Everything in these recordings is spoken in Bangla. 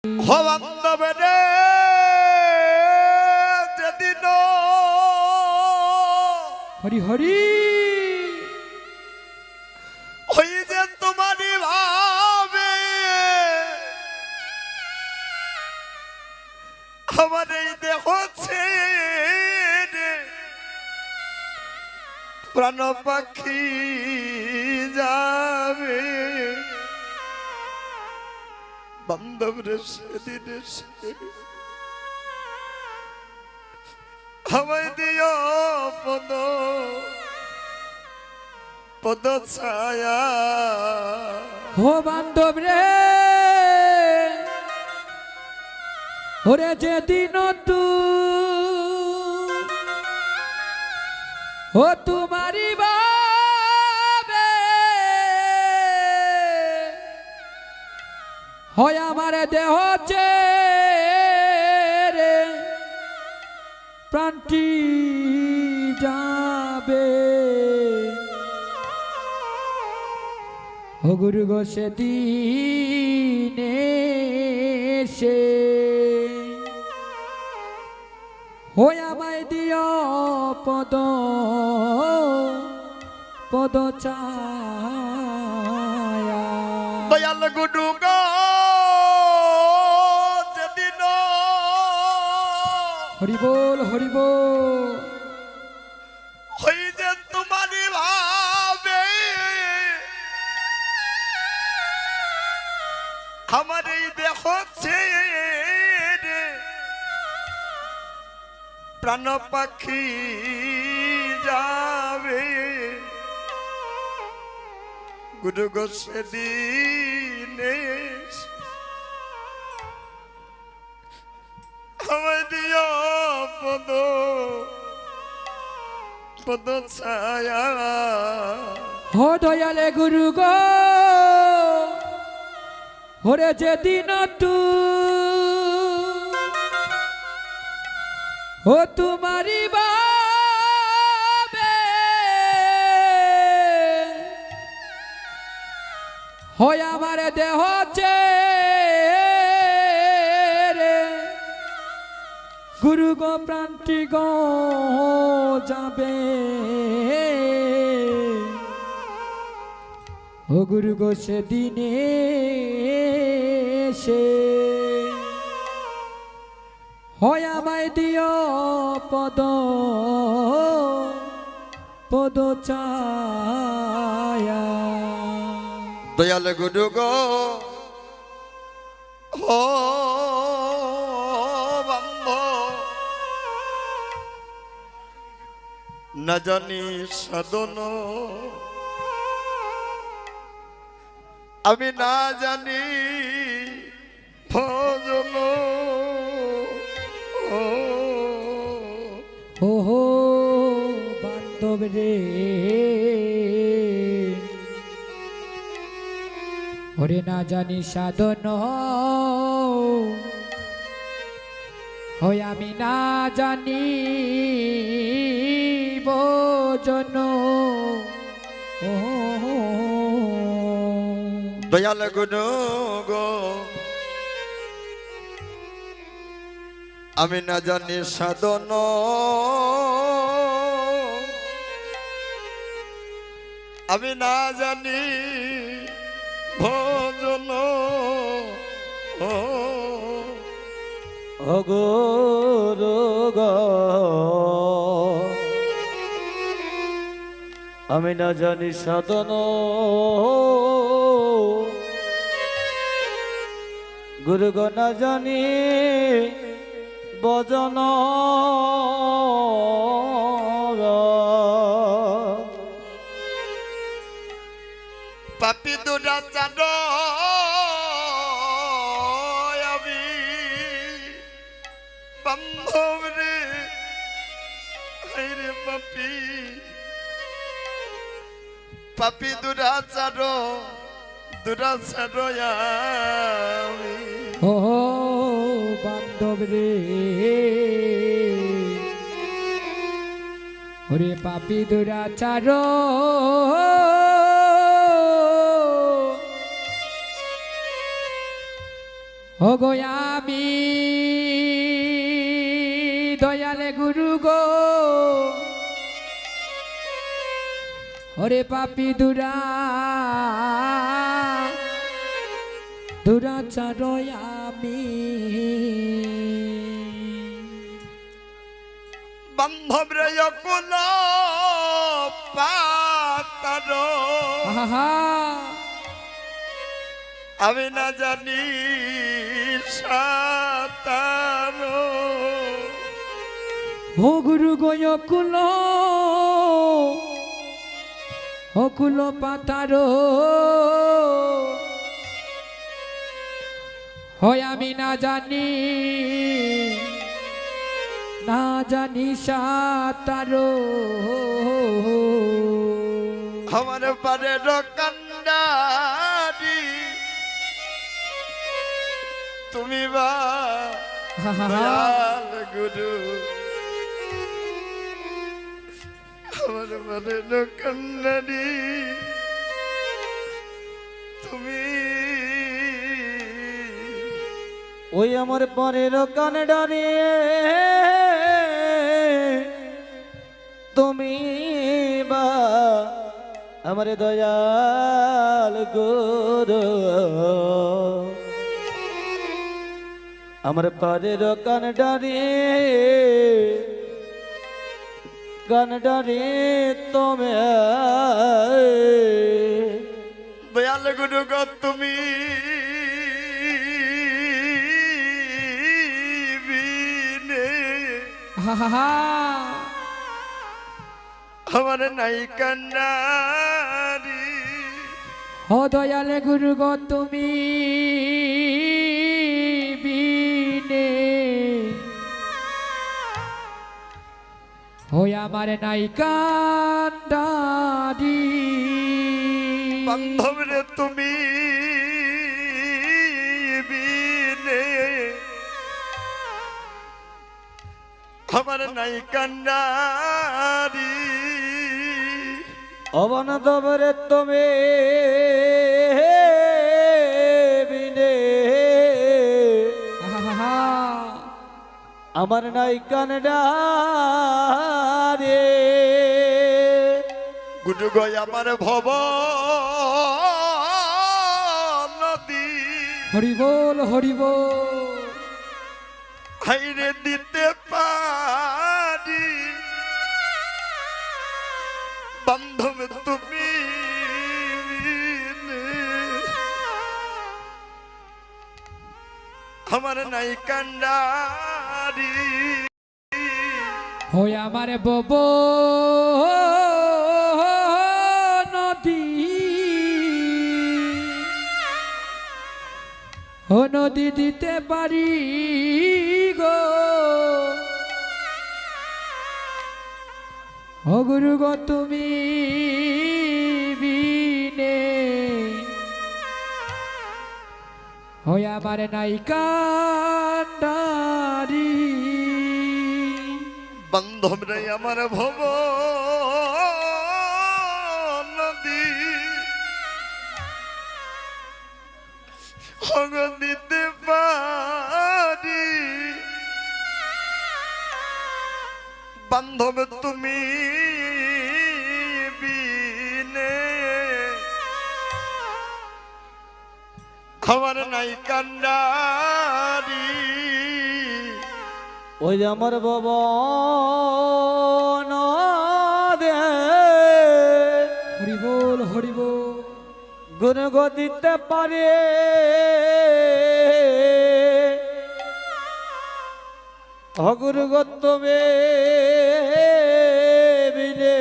हो बांधव रे যেদিন হরি হরি ওই যে তোমারই ভাবে আমার এই দেহ ছেড়ে প্রাণ পাখি যাবে বান্ধব রে সেদিন এসে আমায় দিও পদ পদ ছায়া ও বান্ধব রে ওরে যেদিন ও তোমারি বাবে হয় আমার দেহ ছেড়ে প্রাণটি যাবে ও গুরু গো সেদিনে সে হয় আমায় দিও পদ পদ ছায়া দয়াল গুরু গো যেদিন হরি বল হরি বল ওই যে তোমারই ভাবে আমার এই দেহ ছেড়ে প্রাণ পাখি যাবে গুরু গো সেদিনে আমায় দিও পদ পদ ছায়া ও দয়ালে গুরু গো ওরে যেদিন ও তোমারি বাবে হয় আমার দেহ ছেড়ে গুরু গো প্রাণটি গো যাবে ও গুরু গো সেদিনে সে হয় আমায় দিও পদ পদ ছায়া দয়াল গুরু গো ও বাম্ভ না জানি সাধন আমি না জানি ভজন ও হো বান্ধব রে ওরে না জানি সাধন হয় আমি না জানি ভজন ও দয়াল গুরু গো আমি না জানি সাধন আমি না জানি ভজন অগরু গো আমি না জানি সাধন গুরু গো না জানি বজন পাপি দুরাচার আমি বান্ধব রে রে পাপি পাপি দুরাচার দুরাচার আমি ও বান্ধব রে ওরে পাপি দুরাচার ও গো আমি দয়ালে গুরু গো ওরে পাপি দুরাচার আমি বান্ধব রে অকুল পাতার আহা আমি না জানি সাঁতার ও গুরু গো অকুল পাতার হয় আমি না জানি সাঁতার আমার পারে কান্ডারি তুমি বা দয়াল গুরু আমার পারে কান্ডারি তুমি ওই আমার পরের কান ডারে তুমি বা আমার দয়াল গুরু আমার পরের কান ডারে তুমি দয়াল গুরু গো তুমি আমার নাই কান্নারি ও দয়ালে গুরু গো তুমি বিনে ওই আমার নাই কান্ডারি বান্ধব রে তুমি বিনে আমার নাই কান্নারি অবনতবরে তুমি বিনে আমার নাই কানডারে গুরু গয় আমার ভব নদী হরিবল হাইরে দিতে পারি বান্ধব তুমি আমার নাই কান্ডারি হই আমার বব নদী ও নদী দিতে পারি গো ও গুরু গো তুমি বিনে হই আমার নাই কান্ডারি বান্ধব রে আমার ভব নদী হগ দিতে পারি বান্ধব তুমি বিনে আমার নাই কান্ডারি ওই আমার ভবন দে হরিবল গুণ গতিতে পারে অগুরু গতমে বিনে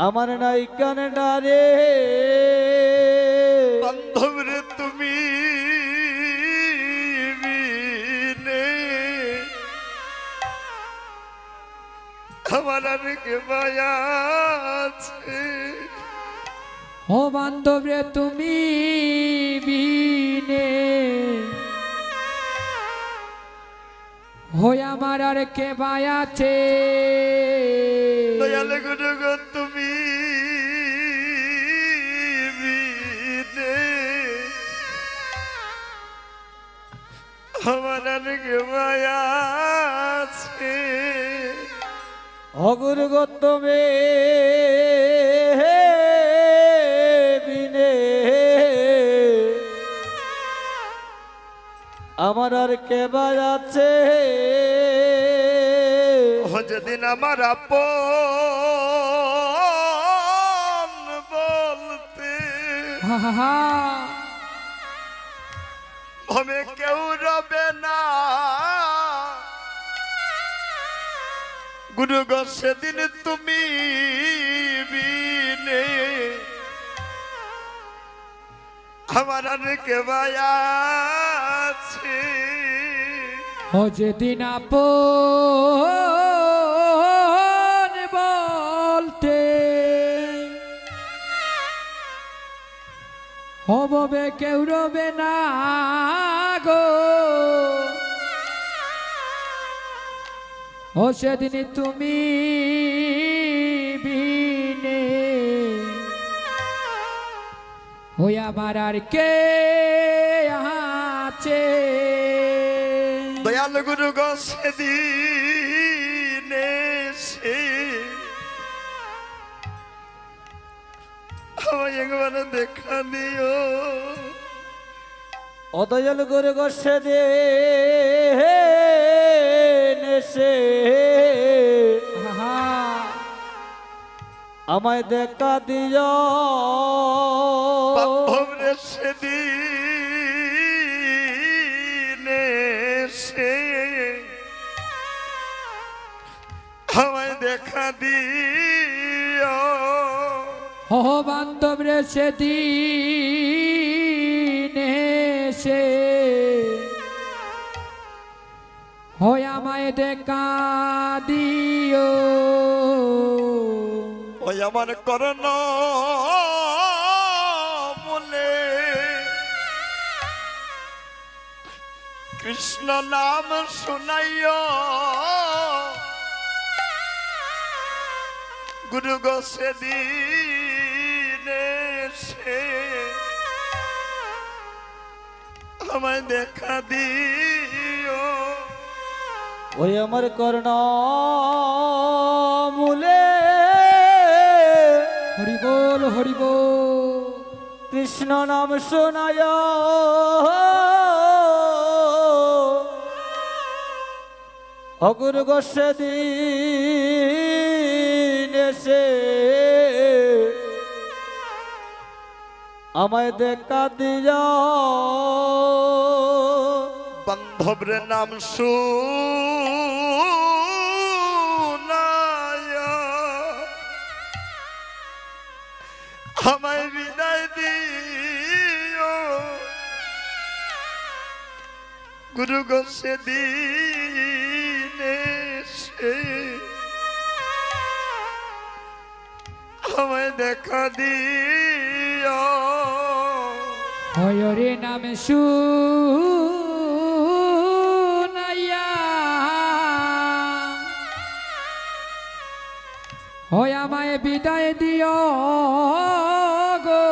আমার নাই কানডারে বান্ধব রে তুমি বিনে আমার আর কে মায়া আছে ও বান্ধব রে তুমি বিনে হই আমার আর কে বায়াছে দয়াল গুরু গো তুমি বিনে আমার আর কে মায়া আছে অগুর গতমে বিনে আমার আর কে বাজাচ্ছে যেদিন আমার আপন বলতে আহা আমি কেউ রবে না গুরু গো সেদিন তুমি বিনে আমার আর কে মায়া আছে ও যেদিন আপন বলতে হবে কেউ রবে না গো ও সেদিন তুমি বিনে ওই আমার আর কে আছে দয়াল গুরু গো সেদিন এসে আমায় একবার দেখা দিও অদয়াল গুরু গোসে দে নেশে আহা আমায় দেখা দিও বান্ধবরে সেদিন এসে আমায় দেখা দিও ও বান্ধব রে সেদিন এসে হয় আমায় দেখা দিও ওই আমার করণ বলে কৃষ্ণ নাম শুনাইও গুরু গো সেদিন এসে আমায় দেখা দিও ওই আমার কর্ণ মূলে হরি বল হরি বল কৃষ্ণ নাম শোনায় অগুরু গোসে দিন এসে আমায় দেখা দিয়া বান্ধবরে নাম শুনায় আমায় বিদায় দিও গুরু গো সেদিন এসে আমায় দেখা দিও হয় রে নাম শুনাইয়া হয় আমায় বিদায় দিও গো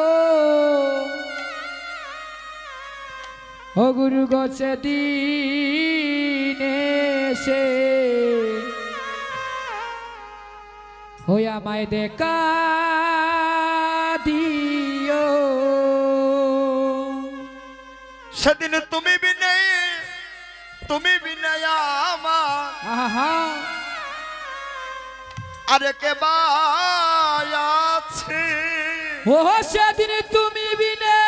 ও গুরু গো সেদিন এসে হয় আমায় দেখা দিও সেদিন তুমি বিনে আমার আহা আরে কে আছে ও সেদিন তুমি বিনে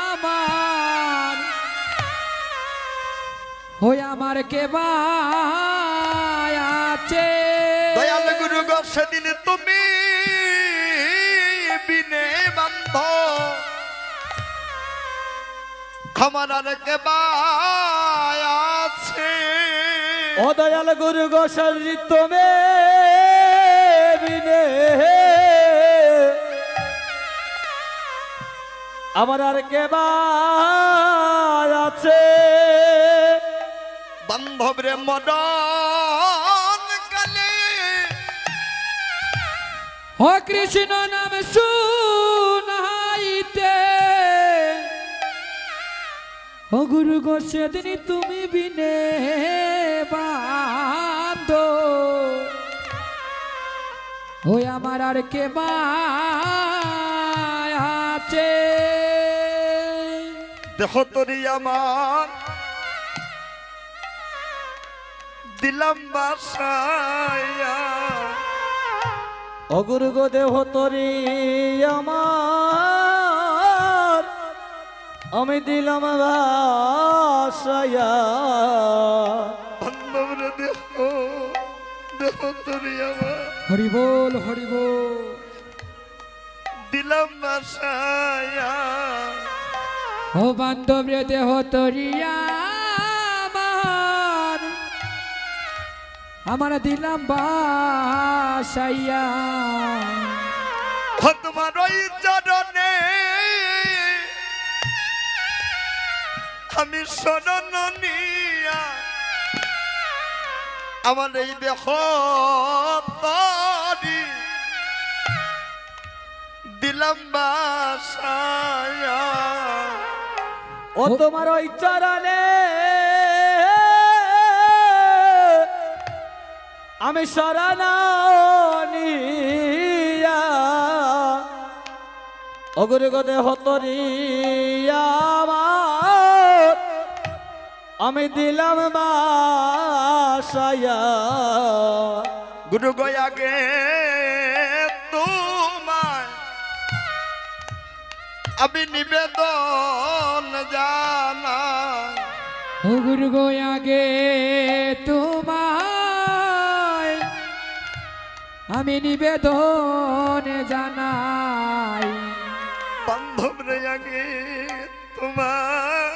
আমার হই আমার কে আছে দয়াল গুরু গো সেদিন তুমি বিনে বান্ধ আমার আর কে আছে ও দয়াল গুরু গোসাই তুমি বিনে আমার আর কে আছে বান্ধব রে মদন কালে ও কৃষ্ণ নাম শুনাইতে ও গুরু গো সেদিন তুমি বিনে বান্ধ ওই আমার আর কে আছে দেহ তরি আমার দিলাম বাসায়া অগুরু গো দেহ তরি আমার আমি দিলাম বাসায়া বান্ধব রে দেহ দেহ তরি আমার হরি বল হরি বল দিলাম বাসায়া ও বান্ধব রে দেহ তরিয়া আমার দিলাম বাসাইয়া তোমার ওই চরণে আমি শরণ নিয়া আমার এই দেহ তরি দিলাম বাসায়া ও তোমার ওই চরণে আমি শরণ নিয়া অগুরু গো দেহ তরি আমার আমি দিলাম বাসায়া গুরু গয়াগে তোমায় আমি নিবেদন জানাই ও গুরু গো আগে তোমায় আমি নিবেদন জানাই বান্ধব রে আগে তোমার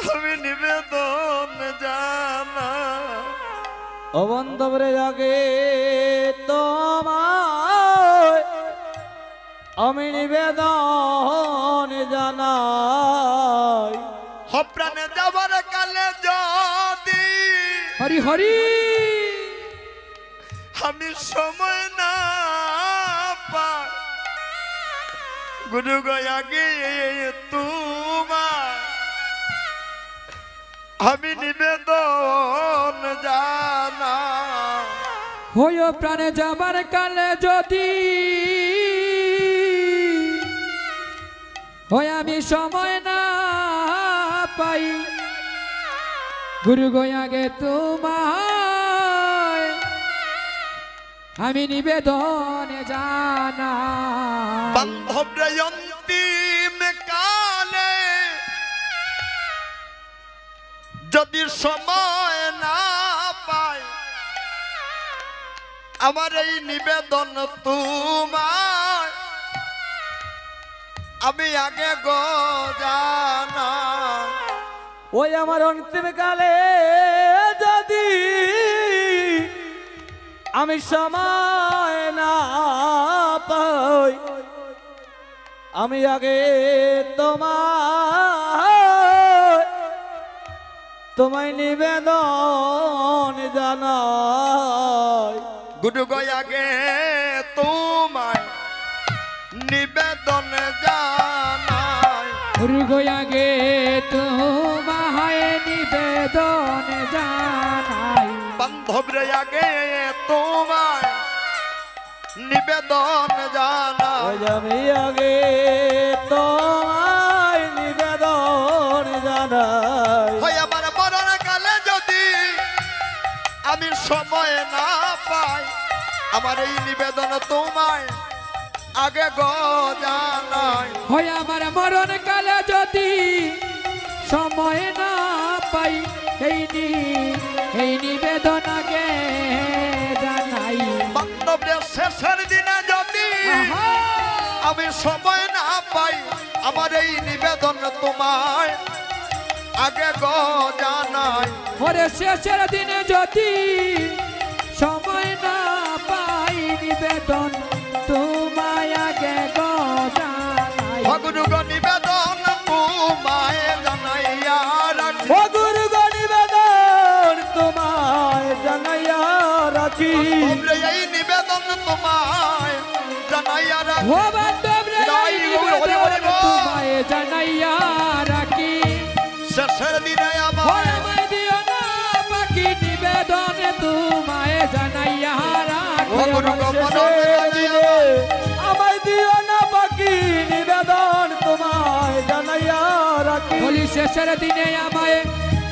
আমি নিবেদন জানাই ও বান্ধব রে আগে তোমায় আমি নিবেদন জানাই হপ্রাণে যাবার কালে যদি হরি হরি আমি সময় না পাই গুরু গয়াগে তোমার আমি নিবেদন জানাই হইও প্রাণে যাবার কালে যদি হয় আমি সময় না পাই গুরু গয়াগে তোমায় আমি নিবেদন জানাই বান্ধব রে অন্তিম কালে যদি সময় না পাই আমার এই নিবেদন তোমার আমি আগে গো জানাই ওই আমার অন্তিম কালে যদি আমি সময় না পাই আমি আগে তোমায় নিবেদন জানাই গুরু গয়াগে তোমায় নিবেদন জানাই গুরু গয়াগে তোমায় নিবেদন জানাই বান্ধব রে আগে তোমায় নিবেদন জানাই ওই আমি আগে তোমায় নিবেদন জানাই হয় আমার মরণ কালে যদি আমি সময় না পাই আমার এই নিবেদন তোমায় আগে গো জানাই হয় আমার মরণ কালে যদি সময় না পাই এই নিবেদন আগে জানাই বান্ধবের শেষের দিনে যদি আহা! আমি সময় না পাই আমার এই নিবেদন তোমায় আগে গো জানাই ওরে শেষের দিনে যদি সময় না পাই নিবেদন তোমায় আগে গো জানাই ভগুরু গো নিবেদন তোমায় জানাইয়া রাখি ও গুরু গো নিবেদন তোমায় জানাইয়া রাখি বান্ধব রে এই নিবেদন তোমায় জানাইয়া রাখি ও বান্ধব রে জয় গৌর হরি হরি বল। তোমায় জানাইয়া রাখি শেষের দিনে আমার ওরে আমায় দিও না বাকি নিবেদন তোমায় জানাইয়া রাখি ও গুরু গোপন আমায় দিও না বাকি নিবেদন তোমায় জানাইয়া রাখি বলি শেষের দিনে আমায়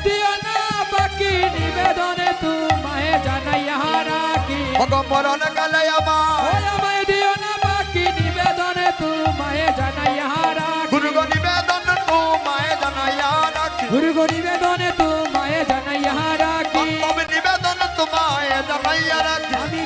দিও না বাকি নিবেদন তোমায় জানাইয়া রাখি ভগমরণ কালে আমার ওরে আমায় দিও না বাকি নিবেদন তোমায় জানাইয়া রাখি গুরু গো নিবেদন তোমায় জানাইয়া রাখি গুরু গো নিবেদন তোমায় জানাইয়া রাখি অন্তম নিবেদন তোমায় জানাইয়া রাখি আমি